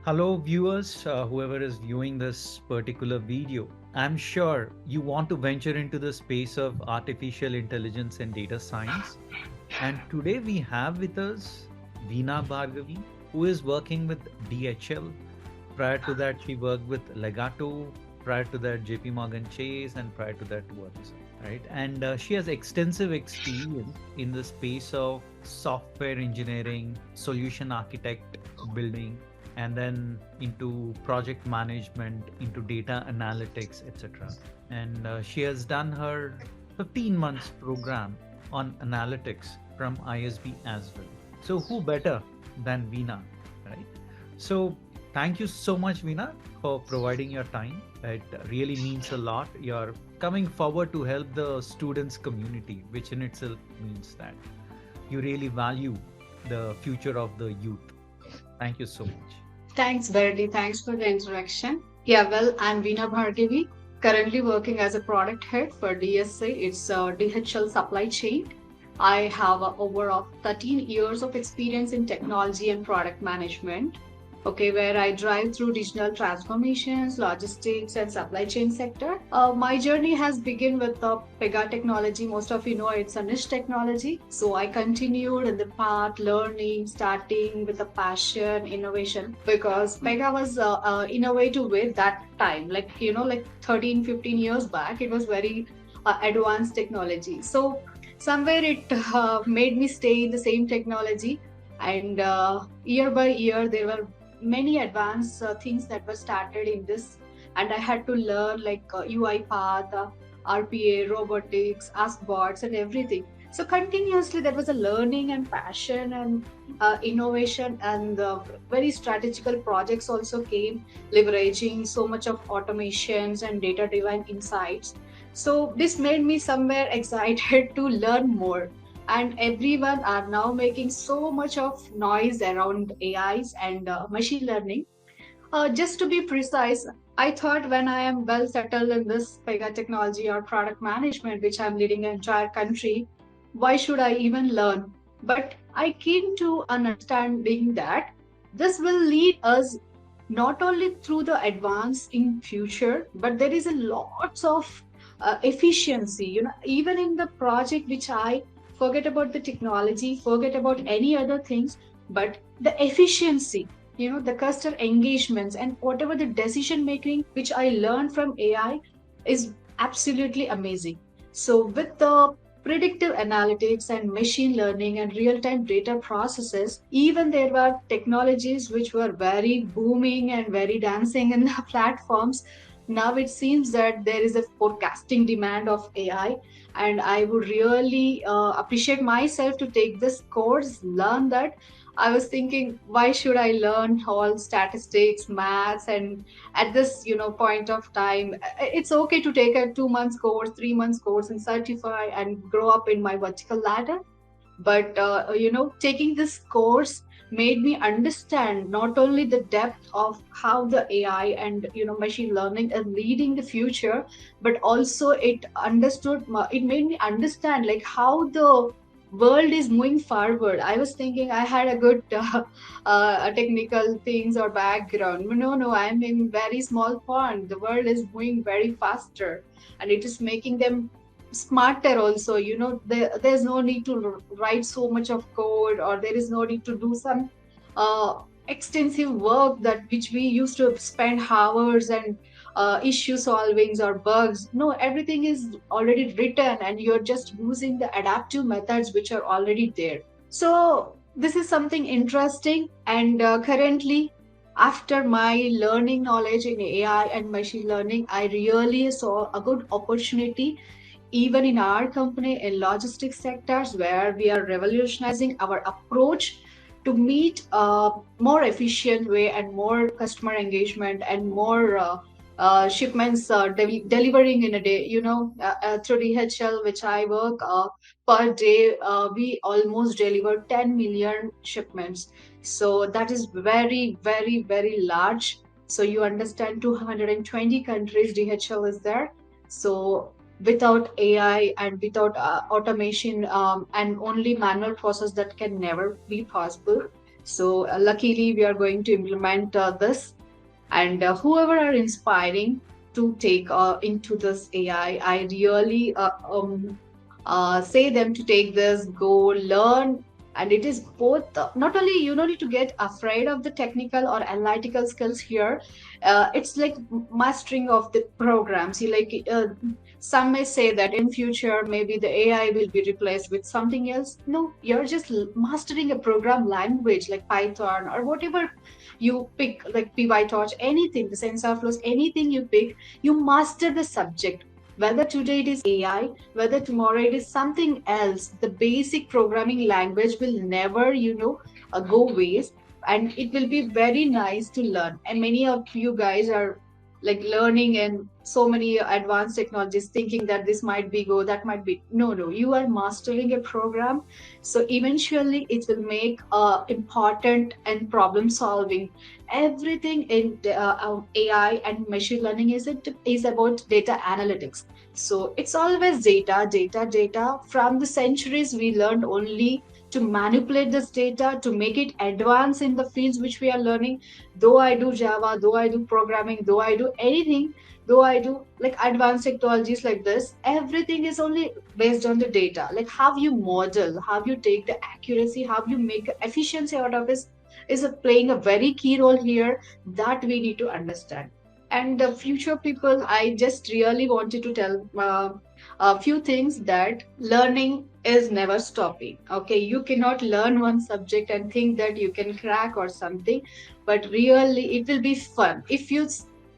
Hello, viewers, whoever is viewing this particular video. I'm sure you want to venture into the space of artificial intelligence and data science. And today we have with us Veena Bhargavi, who is working with DHL. Prior to that, she worked with Legato. Prior to that, JPMorgan Chase, and prior to that, two others. Right, and she has extensive experience in the space of software engineering, solution architect building, and then into project management, into data analytics, etc. And she has done her 15 months program on analytics from ISB as well. So who better than Veena, right? So thank you so much, Veena, for providing your time. It really means a lot. You're coming forward to help the students community, which in itself means that you really value the future of the youth. Thank you so much. Thanks, Verdi. Thanks for the introduction. Yeah, well, I'm Veena Bhargavi, currently working as a product head for DSA. It's a DHL supply chain. I have over 13 years of experience in technology and product management. Okay, where I drive through digital transformations, logistics, and supply chain sector. My journey has begun with the Pega technology. Most of you know it's a niche technology. So I continued in the path, learning, starting with a passion, innovation, because Pega was innovative with that time. Like 13, 15 years back, it was very advanced technology. So somewhere it made me stay in the same technology, and year by year there were many advanced things that were started in this, and I had to learn like UiPath, RPA, robotics, askbots, and everything. So continuously there was a learning and passion and innovation, and very strategical projects also came, leveraging so much of automations and data driven insights. So this made me somewhere excited to learn more, and everyone are now making so much of noise around AIs and machine learning. Just to be precise, I thought when I am well settled in this Pega technology or product management, which I'm leading an entire country, why should I even learn? But I came to an understanding that this will lead us not only through the advance in future, but there is a lots of efficiency. Even in the project which I forget about the technology, forget about any other things, but the efficiency, the customer engagements and whatever the decision making which I learned from AI is absolutely amazing. So with the predictive analytics and machine learning and real-time data processes, even there were technologies which were very booming and very dancing in the platforms. Now it seems that there is a forecasting demand of AI, and I would really appreciate myself to take this course, learn that. I was thinking, why should I learn all statistics, maths, and at this point of time, it's okay to take a 2 months course, 3 months course, and certify and grow up in my vertical ladder. But taking this course made me understand not only the depth of how the AI and machine learning is leading the future, but also it made me understand like how the world is moving forward. I was thinking I had a good technical things or background. No, I'm in very small pond. The world is moving very faster, and it is making them smarter also. There's no need to write so much of code, or there is no need to do some extensive work that which we used to spend hours and issue solvings or bugs. No, everything is already written, and you're just using the adaptive methods which are already there. So this is something interesting, and currently, after my learning knowledge in AI and machine learning, I really saw a good opportunity even in our company in logistics sectors, where we are revolutionizing our approach to meet a more efficient way and more customer engagement and more shipments delivering in a day. Through DHL, which I work, per day, we almost deliver 10 million shipments. So that is very, very, very large. So you understand 220 countries DHL is there. So without AI and without automation, and only manual process, that can never be possible. So luckily, we are going to implement this, and whoever are inspiring to take into this AI, I really say them to take this, go learn. And it is both, not only you don't need to get afraid of the technical or analytical skills here. It's like mastering of the programs. You like some may say that in future maybe the AI will be replaced with something else. No, you're just mastering a program language like Python or whatever you pick, like PyTorch, anything, the sensor flows, anything you pick, you master the subject. Whether today it is AI, whether tomorrow it is something else, the basic programming language will never, go waste, and it will be very nice to learn. And many of you guys are like learning and so many advanced technologies, thinking that this might be go, that might be no, no. You are mastering a program, so eventually it will make important and problem solving. Everything in AI and machine learning is about data analytics. So it's always data, data, data. From the centuries, we learned only to manipulate this data to make it advance in the fields which we are learning. Though I do Java, though I do programming, though I do anything, though I do like advanced technologies like this, everything is only based on the data. Like how you model, how you take the accuracy, how you make efficiency out of it is playing a very key role here that we need to understand. And the future people, I just really wanted to tell a few things that learning is never stopping. Okay, you cannot learn one subject and think that you can crack or something, but really it will be fun if you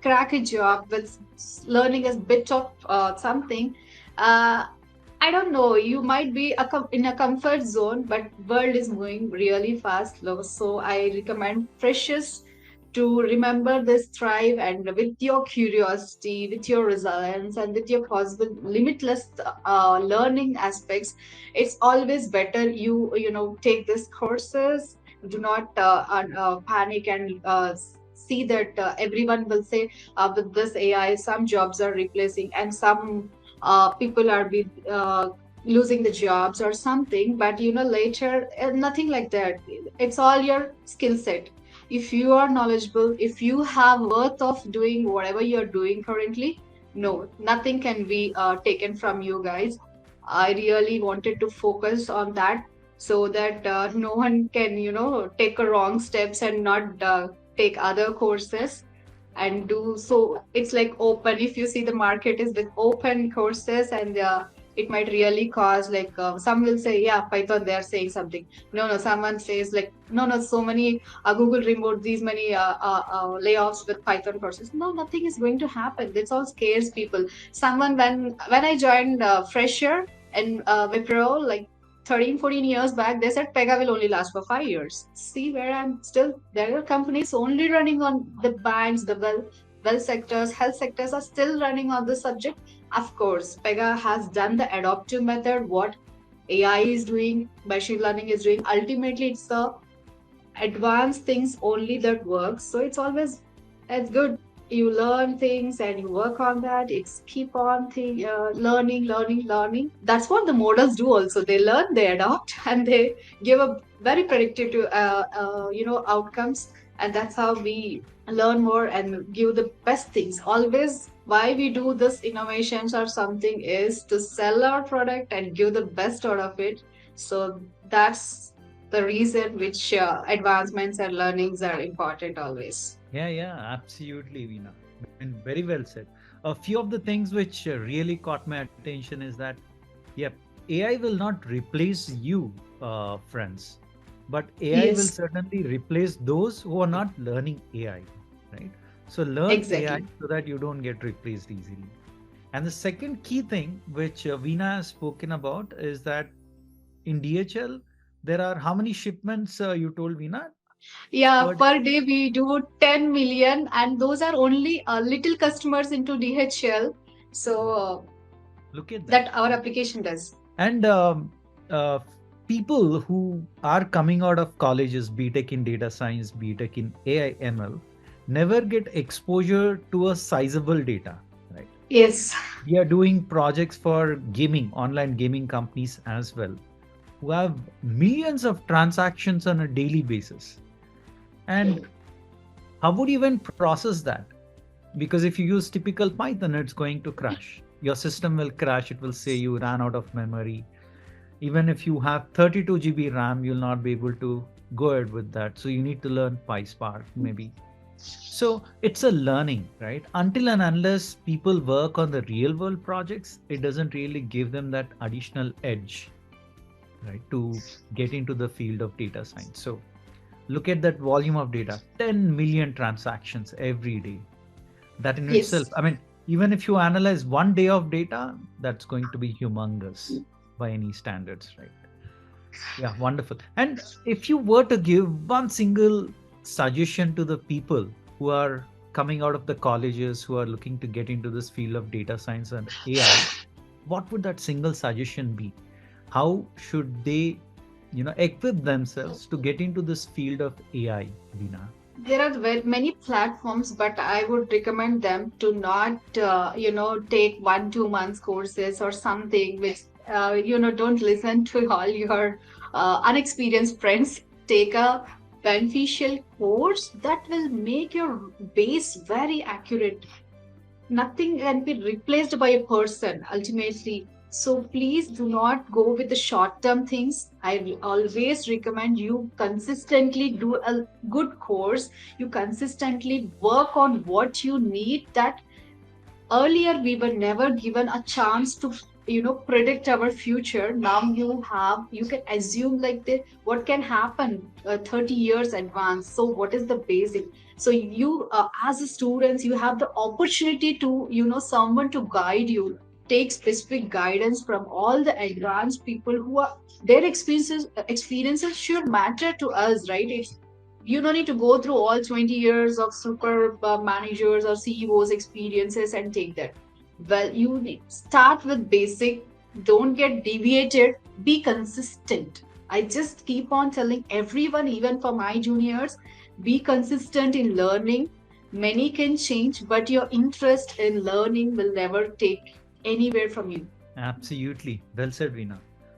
crack a job with learning a bit of something. Uh, I don't know. You might be in a comfort zone, but world is moving really fast, slow. So I recommend freshers to remember this thrive, and with your curiosity, with your resilience, and with your possible limitless learning aspects, it's always better you take these courses. Do not panic and see that everyone will say with this AI some jobs are replacing and some people are losing the jobs or something. But later, nothing like that. It's all your skill set. If you are knowledgeable, if you have worth of doing whatever you're doing currently, no, nothing can be taken from you guys. I really wanted to focus on that, so that no one can take a wrong steps and not take other courses and do. So it's like open. If you see the market is with open courses, and it might really cause like some will say, yeah, Python, they are saying something. No, no, someone says like, no, no, so many Google removed these many layoffs with Python courses. No, nothing is going to happen. That's all scares people. Someone, when I joined fresher and Wipro, like 13, 14 years back, they said Pega will only last for 5 years. See where I'm still. There are companies only running on the banks, the well sectors, health sectors are still running on the subject. Of course, Pega has done the adaptive method, what AI is doing, machine learning is doing. Ultimately, it's the advanced things only that works. So it's good. You learn things and you work on that. It's keep on learning, learning, learning. That's what the models do. Also, they learn, they adopt, and they give a very predictive outcomes. And that's how we learn more and give the best things. Always, why we do this innovations or something is to sell our product and give the best out of it. So that's the reason which advancements and learnings are important always. Yeah, absolutely, Veena. And very well said. A few of the things which really caught my attention is that, yep, AI will not replace you, friends, but AI will Yes, certainly replace those who are not learning AI, right? So learn AI exactly. so that you don't get replaced easily. And the second key thing which Veena has spoken about is that in DHL, there are how many shipments you told Veena Yeah, per day? per day we do 10 million, and those are only little customers into DHL. So Wow, look at that. that our application does. And uh, people who are coming out of colleges, BTech in data science, BTech in AI ML, never get exposure to a sizable data, right? Yes. We are doing projects for gaming, online gaming companies as well, who have millions of transactions on a daily basis. And how would you even process that? Because if you use typical Python, it's going to crash. Your system will crash. It will say you ran out of memory. Even if you have 32 GB RAM, you'll not be able to go ahead with that. So you need to learn PySpark maybe. So it's a learning, right? Until and unless people work on the real world projects, it doesn't really give them that additional edge, right, to get into the field of data science. So look at that volume of data, 10 million transactions every day. That in itself, Yes. I mean, even if you analyze one day of data, that's going to be humongous by any standards, right? Yeah, wonderful. And if you were to give one single suggestion to the people who are coming out of the colleges, who are looking to get into this field of data science and AI, what would that single suggestion be? How should they, equip themselves to get into this field of AI, Veena? There are very many platforms, but I would recommend them to not, take 1 2 months courses or something which, don't listen to all your unexperienced friends. Take a beneficial course that will make your base very accurate. Nothing can be replaced by a person ultimately. So please do not go with the short term things. I always recommend you consistently do a good course. You consistently work on what you need. That earlier we were never given a chance to predict our future. Now you can assume like this what can happen 30 years advance. So what is the basic? So you as a students, you have the opportunity to someone to guide you. Take specific guidance from all the advanced people who are their experiences should matter to us, right? It's you don't need to go through all 20 years of super managers or CEOs experiences and take that. Well, you start with basic, don't get deviated, be consistent. I just keep on telling everyone, even for my juniors, be consistent in learning. Many can change, but your interest in learning will never take anywhere from you. Absolutely. Well said, Veena.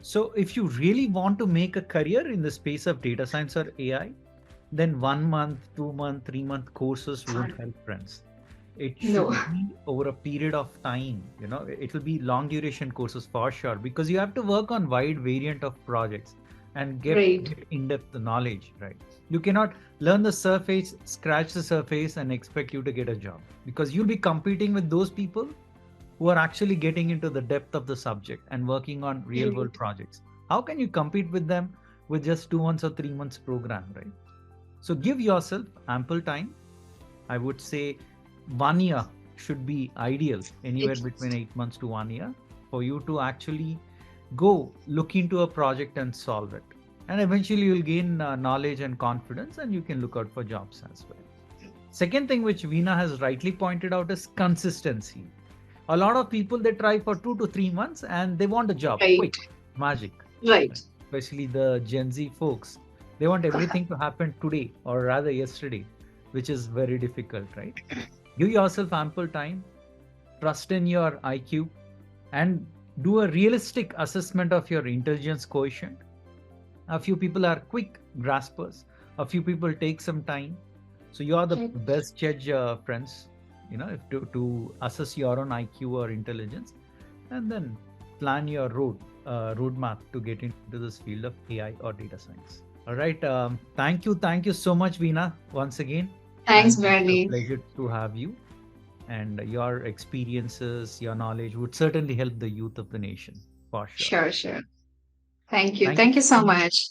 So, if you really want to make a career in the space of data science or AI, then 1 month, 2 month, 3 month courses won't help, friends. It No. should be over a period of time. It will be long duration courses for sure, because you have to work on wide variant of projects and Right. get in-depth knowledge, right? You cannot learn the surface, scratch the surface, and expect you to get a job, because you'll be competing with those people who are actually getting into the depth of the subject and working on real world Right. projects. How can you compete with them with just 2 months or 3 months program, right? So give yourself ample time. I would say 1 year should be ideal, anywhere It, between 8 months to 1 year, for you to actually go look into a project and solve it. And eventually you'll gain knowledge and confidence, and you can look out for jobs as well. Second thing which Veena has rightly pointed out is consistency. A lot of people, they try for 2 to 3 months and they want a job right. quick, magic, Right. right? Especially the Gen Z folks. They want everything to happen today, or rather yesterday, which is very difficult, right? Give yourself ample time, trust in your IQ, and do a realistic assessment of your intelligence quotient. A few people are quick graspers, a few people take some time. So you are the best judge, friends, if to assess your own IQ or intelligence, and then plan your roadmap to get into this field of AI or data science. All right. Thank you so much, Veena, once again. Thanks, And it's a Bernie. pleasure to have you. And your experiences, your knowledge would certainly help the youth of the nation, for sure. Sure, sure. Thank you. Thank you Thank you so so much. much.